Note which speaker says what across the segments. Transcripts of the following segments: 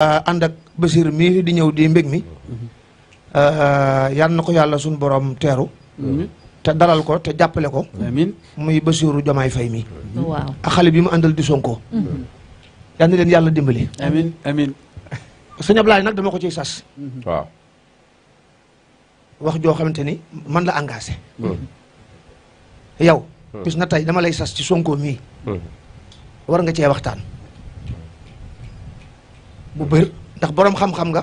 Speaker 1: ànd ak Basiir mii di ñëw di mbég mi yal na ko yàlla suñu borom teeru te dalal ko te jàppale ko
Speaker 2: amiin
Speaker 1: muy Basiiru Jomaay Fay mi
Speaker 3: waaw
Speaker 1: ak xale bi mu àndal di Sonko yal na leen yàlla dimbali
Speaker 2: amiin amiin
Speaker 1: sëñ Ablaye nag dama ko ciy sas
Speaker 4: waaw
Speaker 1: wax joo xamante ni man la engagé yow bis na tey dama lay sas ci Sonko mii war nga cee waxtaan bu bër ndax boroom xam-xam nga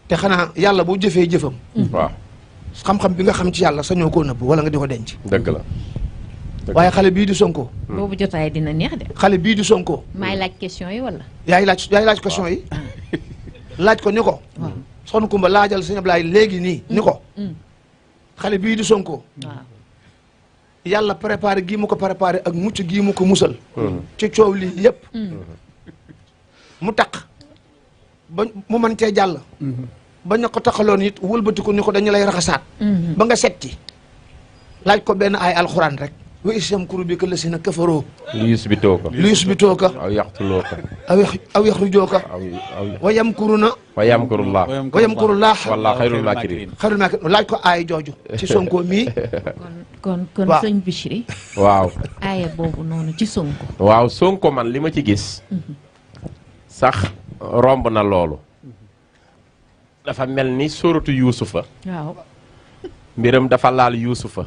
Speaker 1: te xanaa yàlla boo jëfee jëfam
Speaker 4: waaw
Speaker 1: xam-xam bi nga xam ci yàlla sañoo koo nëbb wala nga di ko denc
Speaker 4: dëgg la
Speaker 1: waaye xale bii di Sonko
Speaker 3: boobu jotaay dina neex de.
Speaker 1: xale bii di Sonko
Speaker 3: maay laaj question yi wala.
Speaker 1: yaay laaj question yi laaj ko ni ko soxna Kumba laajal sëñ Ablaye léegi nii ni ko xale bii di Sonko
Speaker 3: waaw
Speaker 1: yàlla préparé gii mu ko préparé ak mucc gii mu ko musal ci coow lii yépp mu taq ba mu mën cee jàll ba ñu ko taxaloon it wëlbatiku ni ko dañu lay raxasaat ba nga set ci laaj ko benn ay alxuraan rek wa isam kuru bi ka la si na kafaroo
Speaker 4: lu yusbitoo ko
Speaker 1: lu yusbitoo ka
Speaker 4: aw yaxtuloo ko
Speaker 1: aw yaxrujoo ka
Speaker 4: aw
Speaker 1: wa yamkuruna
Speaker 4: wa yamkurullah
Speaker 1: wa yamkurullah
Speaker 4: wallaahu xayrul maakirin
Speaker 1: xayrul maakirin laaj ko aay jooju ci Sonko mii
Speaker 3: kon
Speaker 1: waaw.
Speaker 3: sëñ Bichri
Speaker 4: waaw
Speaker 3: aaya boobu noonu ci Sonko.
Speaker 4: waaw Sonko man li ma ci gis sax romb na loolu dafa mel ni sóoratu yuusufa
Speaker 3: waaw.
Speaker 4: mbiram dafa laal yuusufa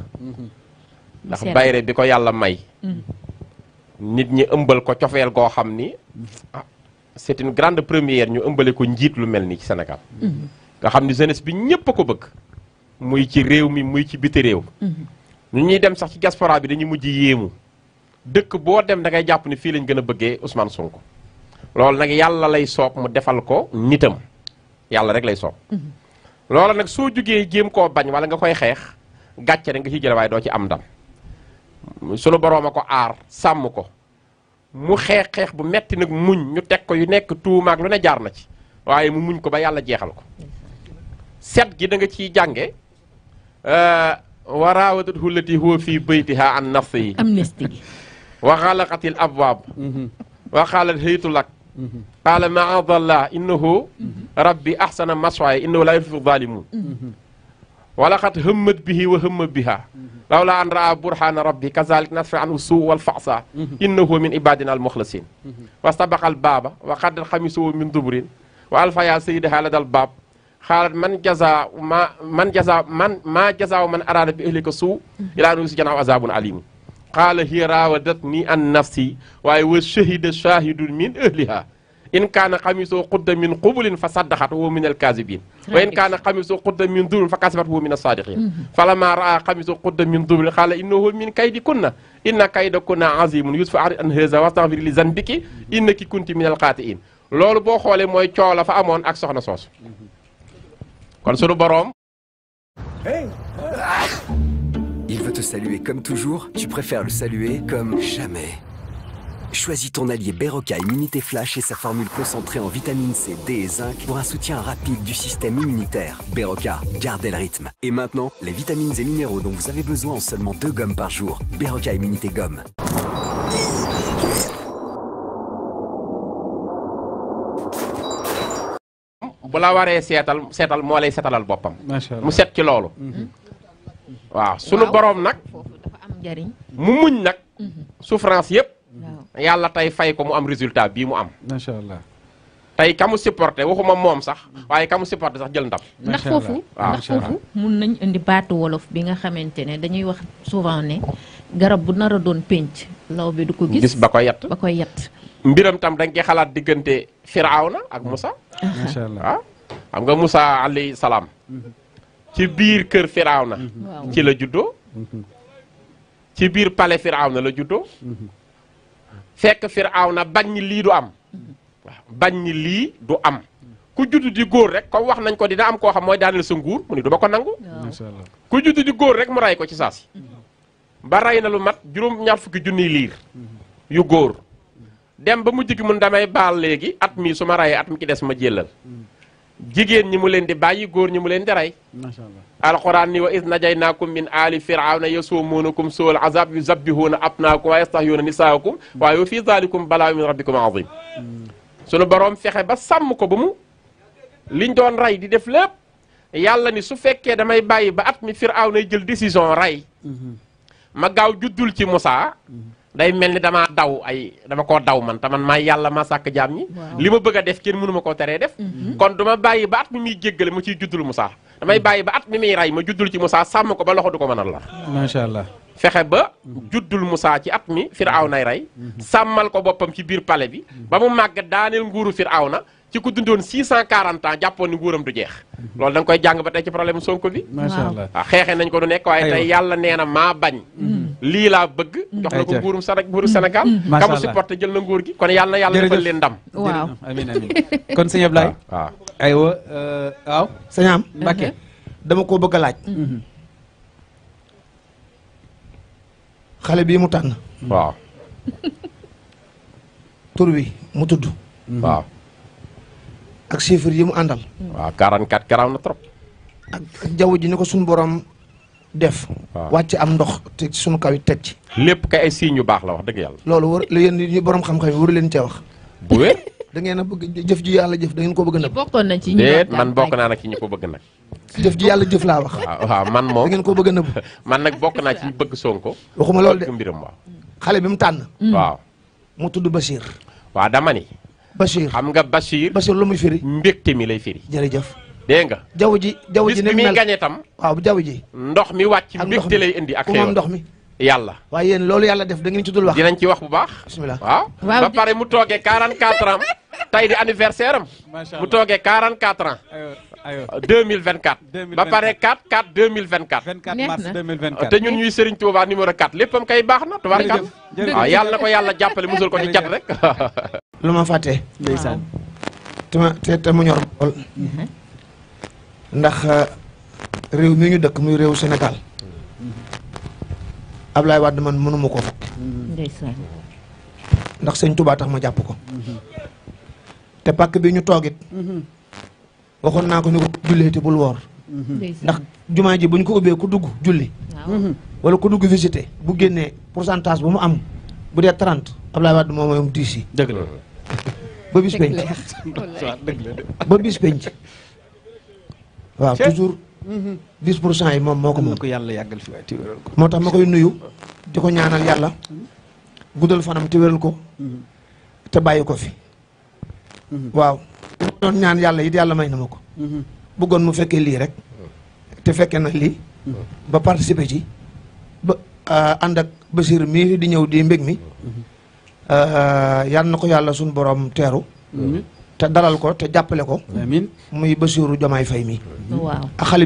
Speaker 4: ndax bayre bi ko yàlla may nit ñi ëmbal ko cofeel goo xam ni c'est une grande première ñu ëmbale ko njiit lu mel nii ci Sénégal nga xam ni jeunesse bi ñëpp a ko bëgg muy ci réew mi muy ci biti réew ñu ñuy dem sax ci diaspora bi dañuy mujj yéemu dëkk boo dem da ngay jàpp ni fii lañ gën a bëggee Ousmane Sonko loolu nag yàlla lay soob mu defal ko nitam yàlla rek lay soob loolu nag soo jógee jéem koo bañ wala nga koy xeex gàcce da nga ciy jële waaye doo ci am ndam sunu boroom a ko aar sàmm ko mu xeex bu metti nag muñ ñu teg ko yu nekk tuumaak lu ne jaar na ci waaye mu muñ ko ba yàlla jeexal ko set gi da nga ciy jànge wa raawadathu llati huwa fii baytiha an nafsihi
Speaker 3: amnistie gi.
Speaker 4: wa xalaqatil abwaab wa qaalat haytu lak qaala maadallah innahu rabbi ahsana maswaaya innahu laa yuhibbu zalimun wa laqad hammat bihi wa hamma biha lawla an raa burhana rabbi kazalik nasfa anhu suu wal fasa innahu min ibadina al muxlasin wastabaqa al baaba wa qaddal xamisahu min dubrin wa alfaya sayyidaha ladal baab xaalat man jazaa man araada bi ahlika suu ilaa an yusjanahu azabun alimun qaala hiya raawadatni an nafsi waaye wa shahida shahidun min ahliha in kaana xamisoo qudda min qubulin fa saddaqat wa min alkaazibin wa in kaana xamisoo qudda min dubrin fa kasabat wa min asadiqin falamma raa xamisoo qudda min dubrin qaala innahu min kaydi kunna inna kayda kunna azimun yusfa arid an haza wastaghfir li zanbiki innaki kunti min alxaatiin loolu boo xoolee mooy coow la fa amoon ak soxna soosu kon sunu boroom.
Speaker 5: Il veut te saluer comme toujours, tu préfères le saluer comme jamais. Choisis ton allié Berocca Immunité Flash et sa formule concentrée en vitamine C, D et zinc pour un soutien rapide du système immunitaire. Berocca, gardez le rythme. Et maintenant, les vitamines et minéraux dont vous avez besoin en seulement 2 gommes par jour. Berocca Immunité Gomme.
Speaker 4: bu la waree seetal moo lay seetalal boppam.
Speaker 2: macha allah
Speaker 4: mu set ci loolu. waaw sunu boroom nag.
Speaker 3: foofu dafa am njariñ.
Speaker 4: mu muñ nag. souffrance yëpp.
Speaker 3: waaw
Speaker 4: yàlla tey fay ko mu am résultat bii mu am.
Speaker 2: macha allah.
Speaker 4: tey ka mu supporté waxuma moom sax waaye ka mu supporté sax jël ndam.
Speaker 3: ndax
Speaker 2: macha allah
Speaker 3: foofu
Speaker 4: waaw
Speaker 3: ndax foofu mun nañ indi baatu wolof bi nga xamante ne dañuy wax souvent ne garab bu nar a doon pénc law bi du ko gis
Speaker 4: ba ko yett
Speaker 3: ba koy yett.
Speaker 4: mbiram tam dañ koy xalaat diggante Firawna ak Musa.
Speaker 2: macha allah
Speaker 4: ah xam nga Musa alayhi salaam. ci biir kër Firawna.
Speaker 3: waaw
Speaker 4: ci la juddoo. ci biir palais Firawna la juddoo. fekk Firawna bañ ni lii du am. waaw bañ ni lii du am. ku judd di góor rek comme wax nañ ko dina am koo xam mooy daaneel sa nguur mu ni du ma ko nangu.
Speaker 2: macha allah.
Speaker 4: ku judd di góor rek mu ray ko ci saasi. ba rey na lu mat juróom-ñaar fukki junniy liir. yu góor. dem ba mu jigi mun damay baal léegi at mi su ma rayee at mi ci des ma jëlal. jigéen ñi mu leen di bàyyi góor ñi mu leen di rey.
Speaker 2: macha allah.
Speaker 4: alquran ni wa is najaynaakum min aali firawna yasumuunakum suul azab yuzabbihuuna abnaakum wa yastahyuuna nisaakum waaye wa fi zalikum balaa min rabbikum azim sunu borom fexe ba sàmm ko ba mu liñ doon rey di def lépp yàlla ni su fekkee damay bàyyi ba at mi Firawna jël décision rey ma gaaw juddul ci Moussa day mel ni dama koo daw man te man maay yàlla ma sàkk jaam ñi li ma bëgg a def kenn mënu ma koo teree def kon du ma bàyyi ba at mi muy jéggale ma ciy juddul Moussa damay bàyyi ba at mi muy rey ma juddul ci Moussa sàmm ko ba loxo du ko mën a lar
Speaker 2: macha allah
Speaker 4: fexe ba juddul Moussa ci at mi Firawna rey sàmmal ko boppam ci biir palais bi ba mu màgg daaneel nguuru Firawna ci ku dundoon 640 ans jàppoon ni nguuram du jeex loolu da nga koy jàng ba tey ci problème Sonko bi
Speaker 2: macha allah
Speaker 4: waaw xeexee nañ ko du nekk waaye tey yàlla nee na maa bañ lii laa bëgg jox na ko nguuru Sénégal kamu supporté jël na nguur gi kon yàlla na yàlla defal leen ndam
Speaker 3: waaw
Speaker 2: amiin amiin kon sëñ Ablaye
Speaker 4: waaw
Speaker 2: aywa waaw
Speaker 1: sëñ am
Speaker 2: Mbacke
Speaker 1: dama koo bëgg a laaj xale bii mu tànn
Speaker 4: waaw
Speaker 1: tur wi mu tudd
Speaker 4: waaw
Speaker 1: ak chiffre yi mu àndal
Speaker 4: waaw 44 garaaw na trop
Speaker 1: ak jaww ji ni ko suñu borom def wàcc am ndox te suñu kaw yi teg ci
Speaker 4: lépp kay ay signes yu baax la wax dëgg yàlla
Speaker 1: loolu war la yéen ñu borom xam-xam yi waru leen cee wax
Speaker 4: bu wér
Speaker 1: da ngeen a bëgg jëf ji yàlla jëf da ngeen ko bëgg a nëbb
Speaker 3: bokkoon na ci ñu
Speaker 4: déet man bokk naa nag ci ñu ko bëgg nag
Speaker 1: jëf ji yàlla jëf laa wax
Speaker 4: waaw man moom
Speaker 1: da ngeen ko bëgg a nëbb
Speaker 4: man nag bokk naa ci ñu bëgg Sonko
Speaker 1: waxuma loolu de
Speaker 4: bëgg mbiram waaw
Speaker 1: xale bi mu tànn
Speaker 4: waaw
Speaker 1: mu tudd Bachir
Speaker 4: waaw dama ni
Speaker 1: Bachir
Speaker 4: xam nga Bachir
Speaker 1: lu muy firi
Speaker 4: mbégte mi lay firi
Speaker 1: jërëjëf
Speaker 4: dégg nga
Speaker 1: jaww ji
Speaker 4: bis bi muy gañe tam
Speaker 1: waaw jaww ji
Speaker 4: ndox mi wàcc mbégte lay indi ak
Speaker 1: ku moom ndox mi
Speaker 4: yàlla
Speaker 1: waaye yéen loolu yàlla def da ngeen ci dul wax
Speaker 4: dinañ ci wax bu baax
Speaker 1: bismillah
Speaker 4: waaw ba pare mu toogee 44 ans tey di anniversaire am mu toogee 44 ans 2024 ba pare 4 2024
Speaker 2: 24 mars 2024
Speaker 4: te ñun ñuy Serigne Touba numéro 4 léppam kay baax na tubaarkal waaw yàlla na ko yàlla jàppale musul ko ci cat rek
Speaker 1: lu ma fàttee
Speaker 2: ndeysaan
Speaker 1: te mu ñor lool ndax réew mi ñu dëkk muy réew Sénégal Ablaye Wade man mënuma ko fàtte
Speaker 3: ndeysaan
Speaker 1: ndax sëñ Touba tax ma jàpp ko te pàkk bi ñu toogit waxoon naa ko ni ko julleeti bul woor ndax jumaa ji bu ñu ko ubbee ku dugg julli wala ku dugg visité bu génnee pourcentage bu mu am bu dee 30 Ablaye Wade moom mooy 10 yi
Speaker 2: dëgg la
Speaker 1: ba bis penc ba bis penc waaw toujours 10% yi moom moo ko moom
Speaker 2: ko yàlla yàggal fi waaye te wéral ko
Speaker 1: moo tax ma koy nuyu di ko ñaanal yàlla guddal fanam te wéral ko te bàyyi ko fi waaw doon ñaan yàlla it yàlla may na ma ko bëggoon mu fekkee lii rek te fekkee na lii ba participer ci ba ànd ak Bachir mii di ñëw di mbég mi yal na ko yàlla suñu borom teeru te dalal ko te jàppale ko
Speaker 2: amiin
Speaker 1: muy Bassirou Diomaye Faye mi
Speaker 3: waaw
Speaker 1: ak xale bi